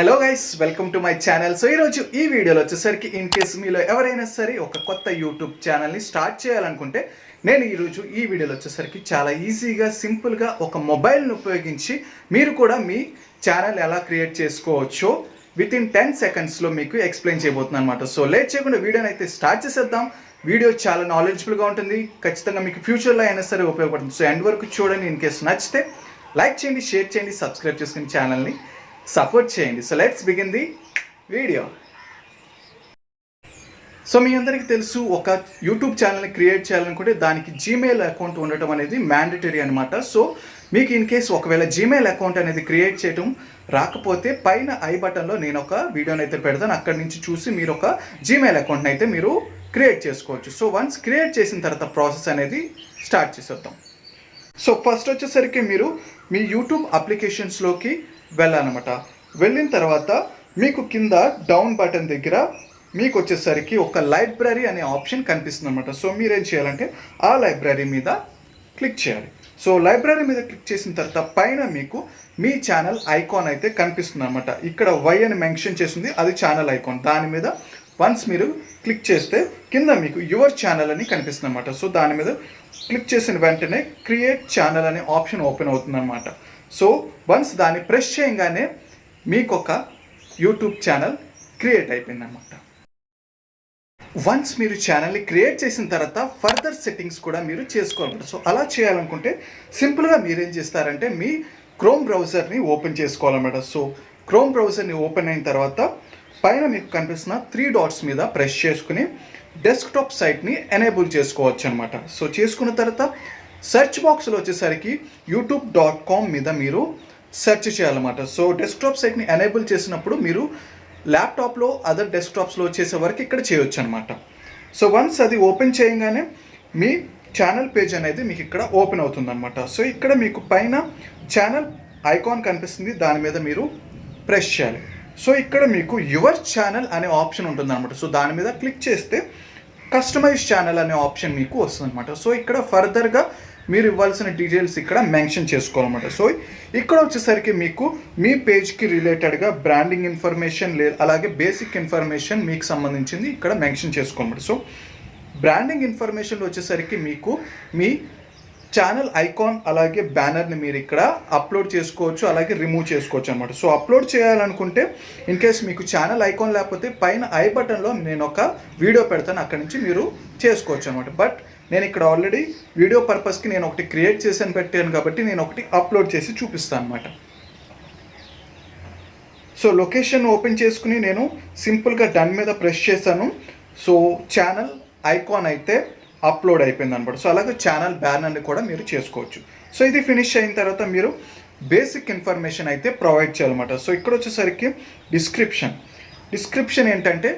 Hello guys, welcome to my channel. So ఈరోజు ఈ వీడియోలో వచ్చేసరికి ఇన్ కేస్ మీలో ఎవరైనా సరే ఒక కొత్త యూట్యూబ్ ఛానల్ని స్టార్ట్ చేయాలనుకుంటే నేను ఈరోజు ఈ వీడియోలో వచ్చేసరికి చాలా ఈజీగా సింపుల్గా ఒక మొబైల్ని ఉపయోగించి మీరు కూడా మీ ఛానల్ ఎలా క్రియేట్ చేసుకోవచ్చో విత్ ఇన్ 10 సెకండ్స్లో మీకు ఎక్స్ప్లెయిన్ చేయబోతున్నాను అనమాట. సో లేట్ చేయకుండా వీడియోని అయితే స్టార్ట్ చేసేద్దాం. వీడియో చాలా నాలెడ్జబుల్గా ఉంటుంది, ఖచ్చితంగా మీకు ఫ్యూచర్లో అయినా సరే ఉపయోగపడుతుంది. సో ఎండ్ వరకు చూడండి. ఇన్ కేస్ నచ్చితే లైక్ చేయండి, షేర్ చేయండి, సబ్స్క్రైబ్ చేసుకుని ఛానల్ని సపోర్ట్ చేయండి. So let's begin the video. So మీ అందరికీ తెలుసు, ఒక యూట్యూబ్ ఛానల్ని క్రియేట్ చేయాలనుకుంటే దానికి జీమెయిల్ అకౌంట్ ఉండటం అనేది మ్యాండేటరీ అనమాట. సో మీకు ఇన్ కేస్ ఒకవేళ జీమెయిల్ అకౌంట్ అనేది క్రియేట్ చేయడం రాకపోతే పైన ఐ బటన్లో నేను ఒక వీడియోని అయితే పెడతాను. అక్కడి నుంచి చూసి మీరు ఒక జీమెయిల్ అకౌంట్ని అయితే మీరు క్రియేట్ చేసుకోవచ్చు. సో వన్స్ క్రియేట్ చేసిన తర్వాత ప్రాసెస్ అనేది స్టార్ట్ చేసేద్దాం. సో ఫస్ట్ వచ్చేసరికి మీరు మీ యూట్యూబ్ అప్లికేషన్స్లోకి వెళ్ళాలన్నమాట. వెళ్ళిన తర్వాత మీకు కింద డౌన్ బటన్ దగ్గర మీకు వచ్చేసరికి ఒక లైబ్రరీ అనే ఆప్షన్ కనిపిస్తుంది అనమాట. సో మీరేం చేయాలంటే ఆ లైబ్రరీ మీద క్లిక్ చేయాలి. సో లైబ్రరీ మీద క్లిక్ చేసిన తర్వాత పైన మీకు మీ ఛానల్ ఐకాన్ అయితే కనిపిస్తుంది అనమాట. ఇక్కడ వై అని మెన్షన్ చేసింది, అది ఛానల్ ఐకాన్. దాని మీద వన్స్ మీరు క్లిక్ చేస్తే కింద మీకు యువర్ ఛానల్ అని కనిపిస్తుంది అనమాట. సో దాని మీద క్లిక్ చేసిన వెంటనే క్రియేట్ ఛానల్ అనే ఆప్షన్ ఓపెన్ అవుతుంది అనమాట. సో వన్స్ దాన్ని ప్రెస్ చేయగానే మీకు ఒక యూట్యూబ్ ఛానల్ క్రియేట్ అయిపోయింది అనమాట. వన్స్ మీరు ఛానల్ని క్రియేట్ చేసిన తర్వాత ఫర్దర్ సెట్టింగ్స్ కూడా మీరు చేసుకోవాలన్నమాట. సో అలా చేయాలనుకుంటే సింపుల్గా మీరేం చేస్తారంటే మీ క్రోమ్ బ్రౌజర్ని ఓపెన్ చేసుకోవాలన్నమాట. సో క్రోమ్ బ్రౌజర్ని ఓపెన్ అయిన తర్వాత పైన మీకు కనిపిస్తున్న 3 డాట్స్ మీద ప్రెస్ చేసుకుని డెస్క్టాప్ సైట్ని ఎనేబుల్ చేసుకోవచ్చు అనమాట. సో చేసుకున్న తర్వాత సెర్చ్ బాక్స్లో వచ్చేసరికి youtube.com మీద మీరు సెర్చ్ చేయాలన్నమాట. సో డెస్క్టాప్ సైట్ని ఎనేబుల్ చేసినప్పుడు మీరు ల్యాప్టాప్లో అదర్ డెస్క్టాప్స్లో చేసే వరకు ఇక్కడ చేయొచ్చు అనమాట. సో వన్స్ అది ఓపెన్ చేయగానే మీ ఛానల్ పేజ్ అనేది మీకు ఇక్కడ ఓపెన్ అవుతుంది అనమాట. సో ఇక్కడ మీకు పైన ఛానల్ ఐకాన్ కనిపిస్తుంది, దాని మీద మీరు ప్రెస్ చేయాలి. సో ఇక్కడ మీకు యువర్ ఛానల్ అనే ఆప్షన్ ఉంటుంది అనమాట. సో దాని మీద క్లిక్ చేస్తే కస్టమైజ్ ఛానల్ అనే ఆప్షన్ మీకు వస్తుంది అనమాట. సో ఇక్కడ ఫర్దర్గా మీరు ఇవ్వాల్సిన డీటెయిల్స్ ఇక్కడ మెన్షన్ చేసుకోవాలన్నమాట. సో ఇక్కడ వచ్చేసరికి మీకు మీ పేజ్కి రిలేటెడ్గా బ్రాండింగ్ ఇన్ఫర్మేషన్ అలాగే బేసిక్ ఇన్ఫర్మేషన్ మీకు సంబంధించింది ఇక్కడ మెన్షన్ చేసుకోవాలన్నమాట. సో బ్రాండింగ్ ఇన్ఫర్మేషన్లో వచ్చేసరికి మీకు మీ ఛానల్ ఐకాన్ అలాగే బ్యానర్ని మీరు ఇక్కడ అప్లోడ్ చేసుకోవచ్చు, అలాగే రిమూవ్ చేసుకోవచ్చు అనమాట. సో అప్లోడ్ చేయాలనుకుంటే ఇన్ కేస్ మీకు ఛానల్ ఐకాన్ లేకపోతే పైన ఐ బటన్లో నేను ఒక వీడియో పెడతాను, అక్కడి నుంచి మీరు చేసుకోవచ్చు అనమాట. బట్ నేను ఇక్కడ ఆల్రెడీ వీడియో పర్పస్కి నేను ఒకటి క్రియేట్ చేసాను పెట్టాను కాబట్టి నేను ఒకటి అప్లోడ్ చేసి చూపిస్తాను అనమాట. సో లొకేషన్ ఓపెన్ చేసుకుని నేను సింపుల్గా డన్ మీద ప్రెస్ చేశాను. సో ఛానల్ ఐకాన్ అయితే అప్లోడ్ అయిపోయింది అనమాట. సో అలాగే ఛానల్ బ్యానర్ని కూడా మీరు చేసుకోవచ్చు. సో ఇది ఫినిష్ అయిన తర్వాత మీరు బేసిక్ ఇన్ఫర్మేషన్ అయితే ప్రొవైడ్ చేయాలన్నమాట. సో ఇక్కడ వచ్చేసరికి డిస్క్రిప్షన్ ఏంటంటే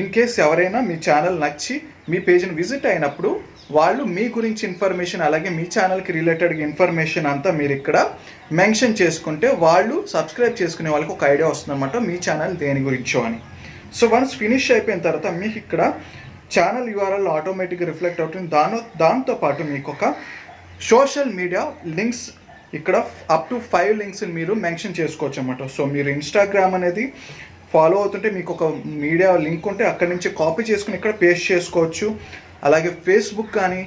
ఇన్ కేస్ ఎవరైనా మీ ఛానల్ నచ్చి మీ పేజ్ని విజిట్ అయినప్పుడు వాళ్ళు మీ గురించి ఇన్ఫర్మేషన్ అలాగే మీ ఛానల్కి రిలేటెడ్ ఇన్ఫర్మేషన్ అంతా మీరు ఇక్కడ మెన్షన్ చేసుకుంటే వాళ్ళు సబ్స్క్రైబ్ చేసుకునే వాళ్ళకి ఒక ఐడియా వస్తుందన్నమాట మీ ఛానల్ దేని గురించో అని. సో వన్స్ ఫినిష్ అయిపోయిన తర్వాత మీకు ఇక్కడ ఛానల్ యూఆర్ఎల్ ఆటోమేటిక్గా రిఫ్లెక్ట్ అవుతుంది. దాంతోపాటు మీకు ఒక సోషల్ మీడియా లింక్స్ ఇక్కడ అప్ టు 5 లింక్స్ని మీరు మెన్షన్ చేసుకోవచ్చు అన్నమాట. సో మీరు ఇన్స్టాగ్రామ్ అనేది ఫాలో అవుతుంటే మీకు ఒక మీడియా లింక్ ఉంటే అక్కడి నుంచి కాపీ చేసుకుని ఇక్కడ పేస్ట్ చేసుకోవచ్చు. అలాగే ఫేస్బుక్ కానీ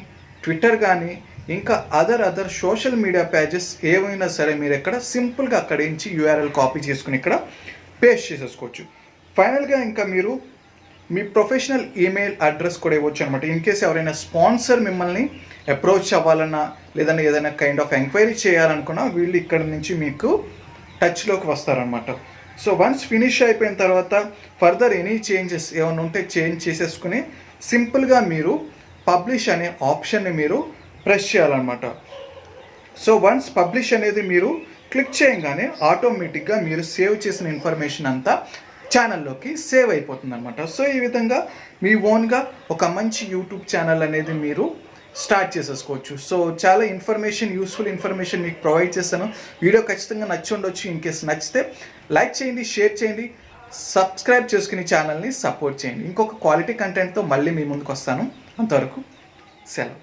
ట్విట్టర్ కానీ ఇంకా అదర్ సోషల్ మీడియా పేజెస్ ఏవైనా సరే మీరు ఇక్కడ సింపుల్గా అక్కడి నుంచి యూఆర్ఎల్ కాపీ చేసుకుని ఇక్కడ పేస్ట్ చేసేసుకోవచ్చు. ఫైనల్గా ఇంకా మీరు మీ ప్రొఫెషనల్ ఈమెయిల్ అడ్రస్ కూడా ఇవ్వచ్చు అనమాట. ఇన్ కేస్ ఎవరైనా స్పాన్సర్ మిమ్మల్ని అప్రోచ్ అవ్వాలన్నా లేదంటే ఏదైనా కైండ్ ఆఫ్ ఎంక్వైరీ చేయాలనుకున్నా వీళ్ళు ఇక్కడ నుంచి మీకు టచ్లోకి వస్తారనమాట. సో వన్స్ ఫినిష్ అయిపోయిన తర్వాత ఫర్దర్ ఎనీ చేంజెస్ ఏమైనా ఉంటే చేంజ్ చేసేసుకుని సింపుల్గా మీరు పబ్లిష్ అనే ఆప్షన్ని మీరు ప్రెస్ చేయాలన్నమాట. సో వన్స్ పబ్లిష్ అనేది మీరు క్లిక్ చేయగానే ఆటోమేటిక్గా మీరు సేవ్ చేసిన ఇన్ఫర్మేషన్ అంతా ఛానల్లోకి సేవ్ అయిపోతుంది అనమాట. సో ఈ విధంగా మీ ఓన్గా ఒక మంచి యూట్యూబ్ ఛానల్ అనేది మీరు స్టార్ట్ చేసేసుకోవచ్చు. సో చాలా యూస్ఫుల్ ఇన్ఫర్మేషన్ మీకు ప్రొవైడ్ చేస్తాను. వీడియో ఖచ్చితంగా నచ్చి ఉండొచ్చు. ఇన్ కేస్ నచ్చితే లైక్ చేయండి, షేర్ చేయండి, సబ్స్క్రైబ్ చేసుకుని ఛానల్ని సపోర్ట్ చేయండి. ఇంకొక క్వాలిటీ కంటెంట్తో మళ్ళీ మీ ముందుకు వస్తాను. అంతవరకు సెలవు.